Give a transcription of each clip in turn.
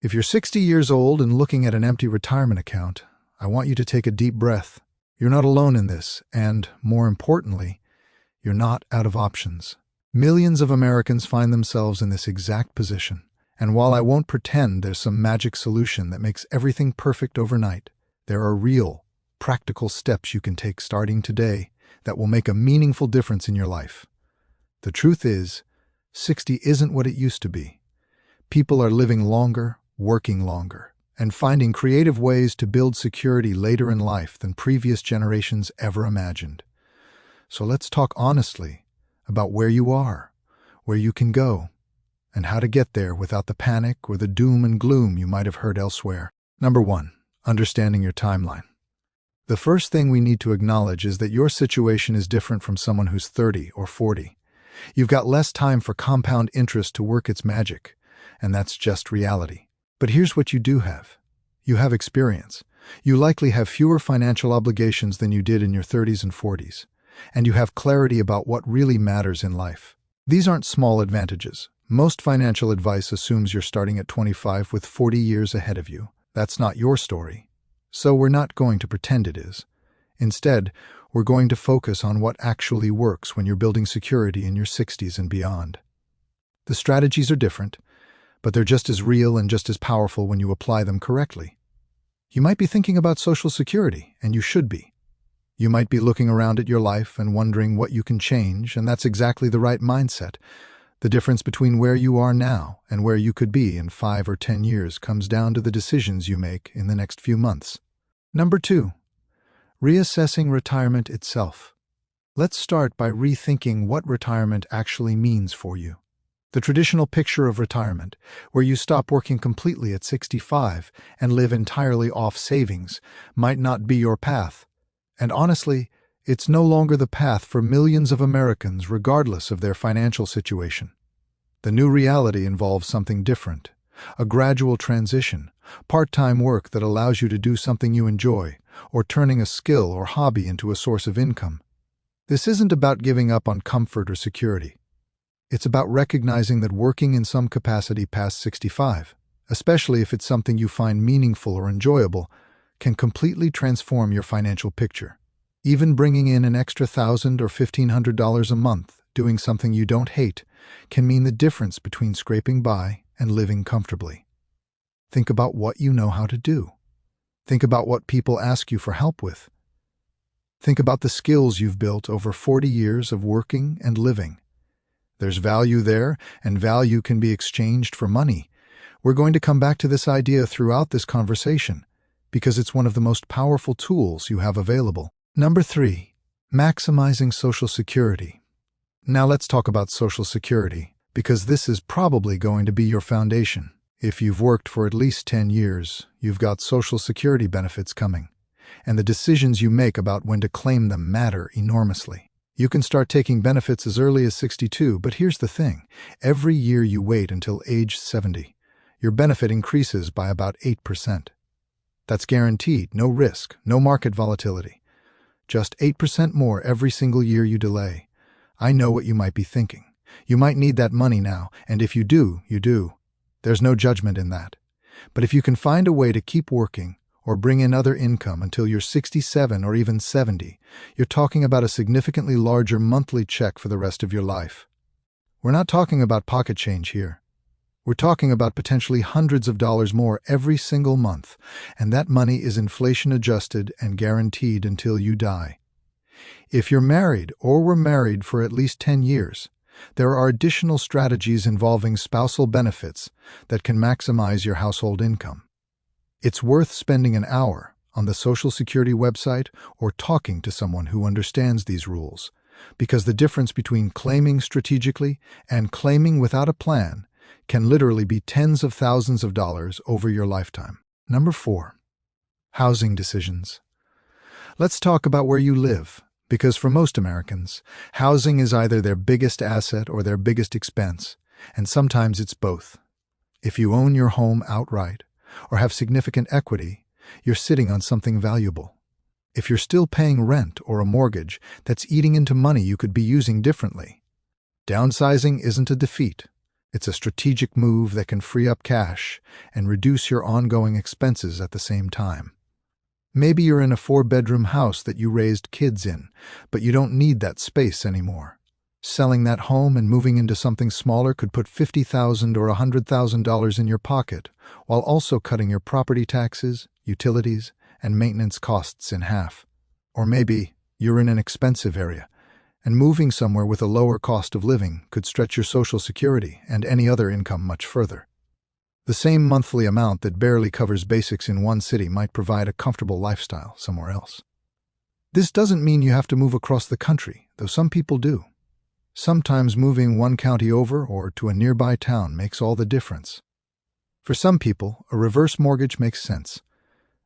If you're 60 years old and looking at an empty retirement account, I want you to take a deep breath. You're not alone in this, and, more importantly, you're not out of options. Millions of Americans find themselves in this exact position, and while I won't pretend there's some magic solution that makes everything perfect overnight, there are real, practical steps you can take starting today that will make a meaningful difference in your life. The truth is, 60 isn't what it used to be. People are living longer, working longer, and finding creative ways to build security later in life than previous generations ever imagined. So let's talk honestly about where you are, where you can go, and how to get there without the panic or the doom and gloom you might have heard elsewhere. Number 1, understanding your timeline. The first thing we need to acknowledge is that your situation is different from someone who's 30 or 40. You've got less time for compound interest to work its magic, and that's just reality. But here's what you do have. You have experience. You likely have fewer financial obligations than you did in your 30s and 40s, and you have clarity about what really matters in life. These aren't small advantages. Most financial advice assumes you're starting at 25 with 40 years ahead of you. That's not your story. So we're not going to pretend it is. Instead, we're going to focus on what actually works when you're building security in your 60s and beyond. The strategies are different, but they're just as real and just as powerful when you apply them correctly. You might be thinking about Social Security, and you should be. You might be looking around at your life and wondering what you can change, and that's exactly the right mindset. The difference between where you are now and where you could be in 5 or 10 years comes down to the decisions you make in the next few months. Number 2, reassessing retirement itself. Let's start by rethinking what retirement actually means for you. The traditional picture of retirement, where you stop working completely at 65 and live entirely off savings, might not be your path. And honestly, it's no longer the path for millions of Americans regardless of their financial situation. The new reality involves something different, a gradual transition, part-time work that allows you to do something you enjoy, or turning a skill or hobby into a source of income. This isn't about giving up on comfort or security. It's about recognizing that working in some capacity past 65, especially if it's something you find meaningful or enjoyable, can completely transform your financial picture. Even bringing in an extra $1,000 or $1,500 a month doing something you don't hate can mean the difference between scraping by and living comfortably. Think about what you know how to do. Think about what people ask you for help with. Think about the skills you've built over 40 years of working and living. There's value there, and value can be exchanged for money. We're going to come back to this idea throughout this conversation because it's one of the most powerful tools you have available. Number 3, maximizing Social Security. Now let's talk about Social Security, because this is probably going to be your foundation. If you've worked for at least 10 years, you've got Social Security benefits coming, and the decisions you make about when to claim them matter enormously. You can start taking benefits as early as 62, but here's the thing. Every year you wait until age 70, your benefit increases by about 8%. That's guaranteed, no risk, no market volatility. Just 8% more every single year you delay. I know what you might be thinking. You might need that money now, and if you do, you do. There's no judgment in that. But if you can find a way to keep working, or bring in other income until you're 67 or even 70, you're talking about a significantly larger monthly check for the rest of your life. We're not talking about pocket change here. We're talking about potentially hundreds of dollars more every single month, and that money is inflation adjusted and guaranteed until you die. If you're married or were married for at least 10 years, there are additional strategies involving spousal benefits that can maximize your household income. It's worth spending an hour on the Social Security website or talking to someone who understands these rules, because the difference between claiming strategically and claiming without a plan can literally be tens of thousands of dollars over your lifetime. Number 4, housing decisions. Let's talk about where you live, because for most Americans, housing is either their biggest asset or their biggest expense, and sometimes it's both. If you own your home outright, or have significant equity, you're sitting on something valuable. If you're still paying rent or a mortgage, that's eating into money you could be using differently. Downsizing isn't a defeat. It's a strategic move that can free up cash and reduce your ongoing expenses at the same time. Maybe you're in a 4-bedroom house that you raised kids in, but you don't need that space anymore. Selling that home and moving into something smaller could put $50,000 or $100,000 in your pocket, while also cutting your property taxes, utilities, and maintenance costs in half. Or maybe you're in an expensive area, and moving somewhere with a lower cost of living could stretch your Social Security and any other income much further. The same monthly amount that barely covers basics in one city might provide a comfortable lifestyle somewhere else. This doesn't mean you have to move across the country, though some people do. Sometimes moving one county over or to a nearby town makes all the difference. For some people, a reverse mortgage makes sense.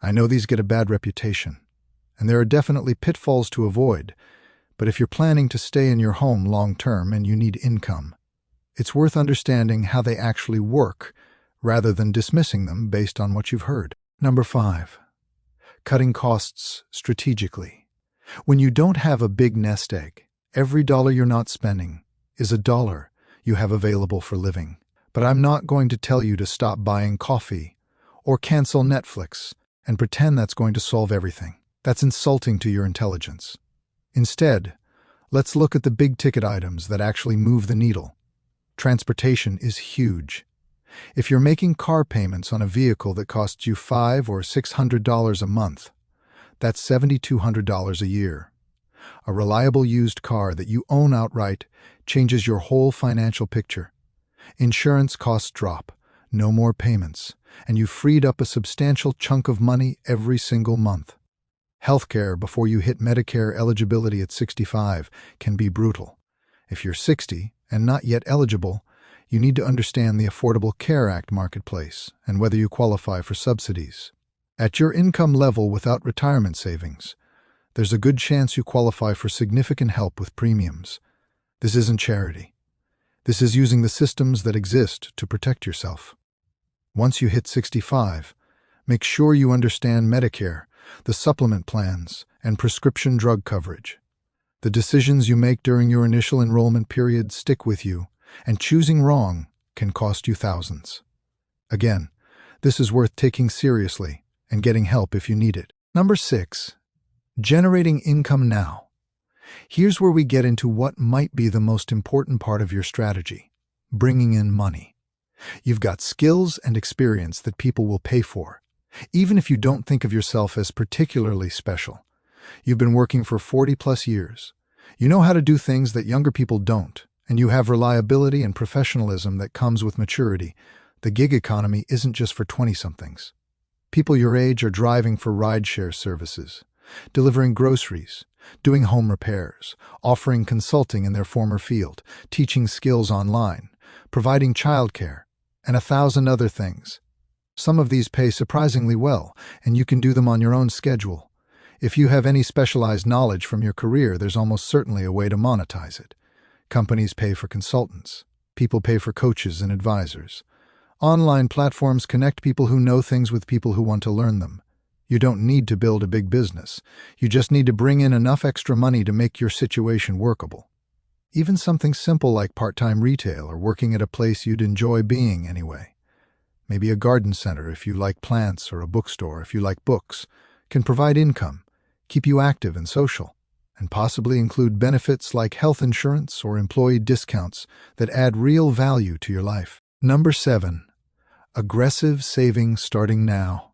I know these get a bad reputation, and there are definitely pitfalls to avoid, but if you're planning to stay in your home long-term and you need income, it's worth understanding how they actually work rather than dismissing them based on what you've heard. Number 5. Cutting costs strategically. When you don't have a big nest egg, every dollar you're not spending is a dollar you have available for living. But I'm not going to tell you to stop buying coffee or cancel Netflix and pretend that's going to solve everything. That's insulting to your intelligence. Instead, let's look at the big-ticket items that actually move the needle. Transportation is huge. If you're making car payments on a vehicle that costs you $500 or $600 a month, that's $7,200 a year. A reliable used car that you own outright changes your whole financial picture. Insurance costs drop, no more payments, and you've freed up a substantial chunk of money every single month. Healthcare before you hit Medicare eligibility at 65 can be brutal. If you're 60 and not yet eligible, you need to understand the Affordable Care Act marketplace and whether you qualify for subsidies. At your income level without retirement savings, there's a good chance you qualify for significant help with premiums. This isn't charity. This is using the systems that exist to protect yourself. Once you hit 65, make sure you understand Medicare, the supplement plans, and prescription drug coverage. The decisions you make during your initial enrollment period stick with you, and choosing wrong can cost you thousands. Again, this is worth taking seriously and getting help if you need it. Number 6. Generating income now. Here's where we get into what might be the most important part of your strategy: bringing in money. You've got skills and experience that people will pay for, even if you don't think of yourself as particularly special. You've been working for 40-plus years. You know how to do things that younger people don't, and you have reliability and professionalism that comes with maturity. The gig economy isn't just for 20-somethings. People your age are driving for rideshare services, delivering groceries, doing home repairs, offering consulting in their former field, teaching skills online, providing childcare, and 1,000 other things. Some of these pay surprisingly well, and you can do them on your own schedule. If you have any specialized knowledge from your career, there's almost certainly a way to monetize it. Companies pay for consultants. People pay for coaches and advisors. Online platforms connect people who know things with people who want to learn them. You don't need to build a big business. You just need to bring in enough extra money to make your situation workable. Even something simple like part-time retail or working at a place you'd enjoy being anyway. Maybe a garden center if you like plants, or a bookstore if you like books, can provide income, keep you active and social, and possibly include benefits like health insurance or employee discounts that add real value to your life. Number 7. Aggressive saving starting now.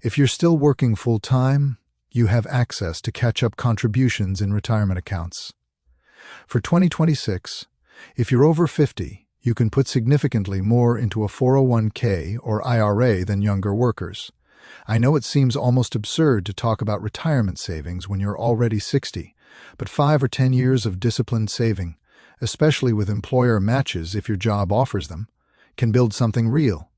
If you're still working full-time, you have access to catch-up contributions in retirement accounts. For 2026, if you're over 50, you can put significantly more into a 401k or IRA than younger workers. I know it seems almost absurd to talk about retirement savings when you're already 60, but 5 or 10 years of disciplined saving, especially with employer matches if your job offers them, can build something real.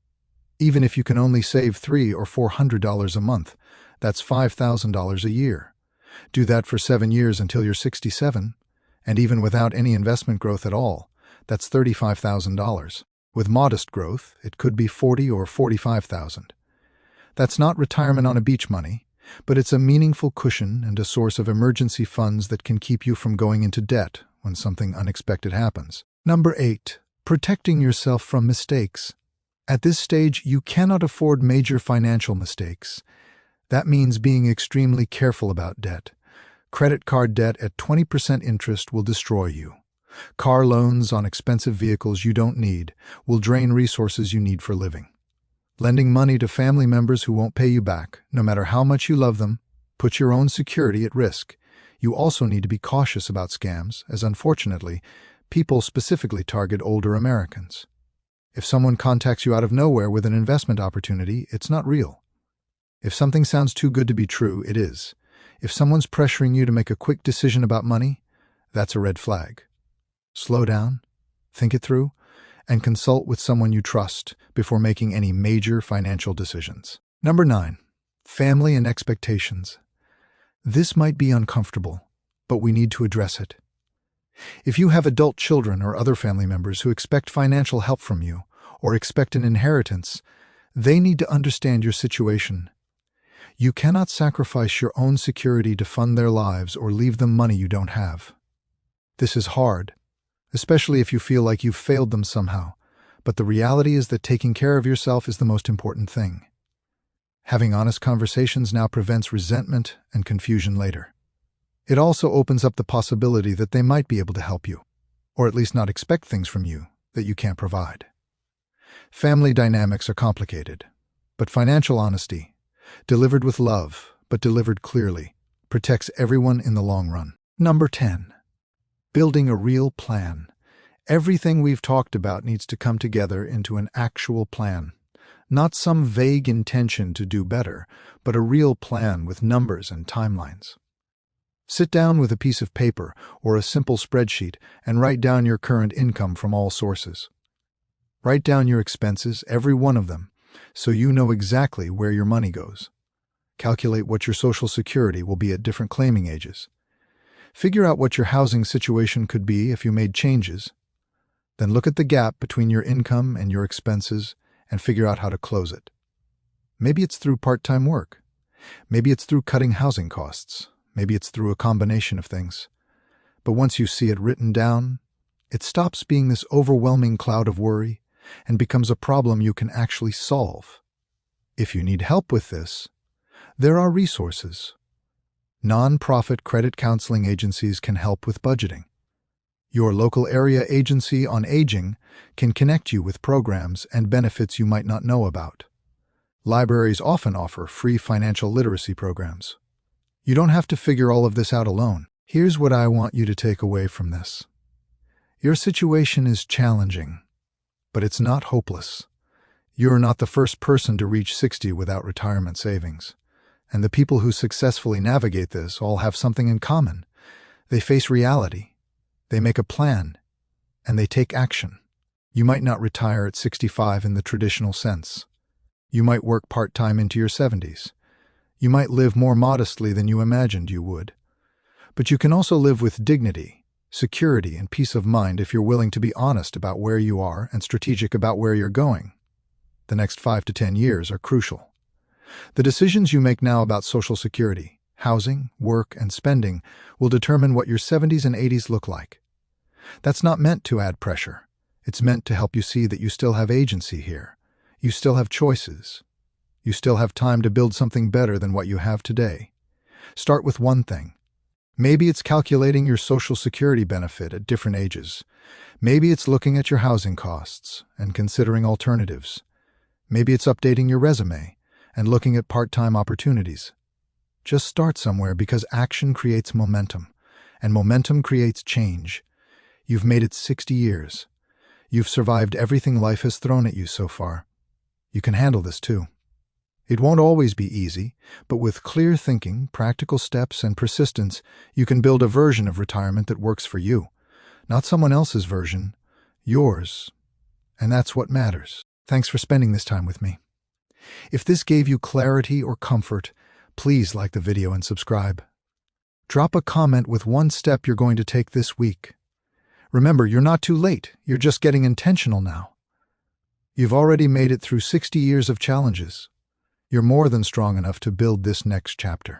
Even if you can only save $300 or $400 a month, that's $5,000 a year. Do that for 7 years until you're 67, and even without any investment growth at all, that's $35,000. With modest growth, it could be $40,000 or $45,000. That's not retirement on a beach money, but it's a meaningful cushion and a source of emergency funds that can keep you from going into debt when something unexpected happens. Number 8. Protecting yourself from mistakes. At this stage, you cannot afford major financial mistakes. That means being extremely careful about debt. Credit card debt at 20% interest will destroy you. Car loans on expensive vehicles you don't need will drain resources you need for living. Lending money to family members who won't pay you back, no matter how much you love them, puts your own security at risk. You also need to be cautious about scams, as unfortunately, people specifically target older Americans. If someone contacts you out of nowhere with an investment opportunity, it's not real. If something sounds too good to be true, it is. If someone's pressuring you to make a quick decision about money, that's a red flag. Slow down, think it through, and consult with someone you trust before making any major financial decisions. Number 9. Family and expectations. This might be uncomfortable, but we need to address it. If you have adult children or other family members who expect financial help from you or expect an inheritance, they need to understand your situation. You cannot sacrifice your own security to fund their lives or leave them money you don't have. This is hard, especially if you feel like you've failed them somehow, but the reality is that taking care of yourself is the most important thing. Having honest conversations now prevents resentment and confusion later. It also opens up the possibility that they might be able to help you, or at least not expect things from you that you can't provide. Family dynamics are complicated, but financial honesty, delivered with love, but delivered clearly, protects everyone in the long run. Number 10. Building a real plan. Everything we've talked about needs to come together into an actual plan. Not some vague intention to do better, but a real plan with numbers and timelines. Sit down with a piece of paper or a simple spreadsheet and write down your current income from all sources. Write down your expenses, every one of them, so you know exactly where your money goes. Calculate what your Social Security will be at different claiming ages. Figure out what your housing situation could be if you made changes. Then look at the gap between your income and your expenses and figure out how to close it. Maybe it's through part-time work. Maybe it's through cutting housing costs. Maybe it's through a combination of things. But once you see it written down, it stops being this overwhelming cloud of worry and becomes a problem you can actually solve. If you need help with this, there are resources. Non-profit credit counseling agencies can help with budgeting. Your local area agency on aging can connect you with programs and benefits you might not know about. Libraries often offer free financial literacy programs. You don't have to figure all of this out alone. Here's what I want you to take away from this. Your situation is challenging, but it's not hopeless. You're not the first person to reach 60 without retirement savings. And the people who successfully navigate this all have something in common. They face reality, they make a plan, and they take action. You might not retire at 65 in the traditional sense. You might work part-time into your 70s. You might live more modestly than you imagined you would. But you can also live with dignity, security, and peace of mind if you're willing to be honest about where you are and strategic about where you're going. The next 5 to 10 years are crucial. The decisions you make now about Social Security, housing, work, and spending will determine what your 70s and 80s look like. That's not meant to add pressure. It's meant to help you see that you still have agency here. You still have choices. You still have time to build something better than what you have today. Start with one thing. Maybe it's calculating your Social Security benefit at different ages. Maybe it's looking at your housing costs and considering alternatives. Maybe it's updating your resume and looking at part-time opportunities. Just start somewhere because action creates momentum, and momentum creates change. You've made it 60 years. You've survived everything life has thrown at you so far. You can handle this too. It won't always be easy, but with clear thinking, practical steps, and persistence, you can build a version of retirement that works for you. Not someone else's version, yours. And that's what matters. Thanks for spending this time with me. If this gave you clarity or comfort, please like the video and subscribe. Drop a comment with one step you're going to take this week. Remember, you're not too late. You're just getting intentional now. You've already made it through 60 years of challenges. You're more than strong enough to build this next chapter.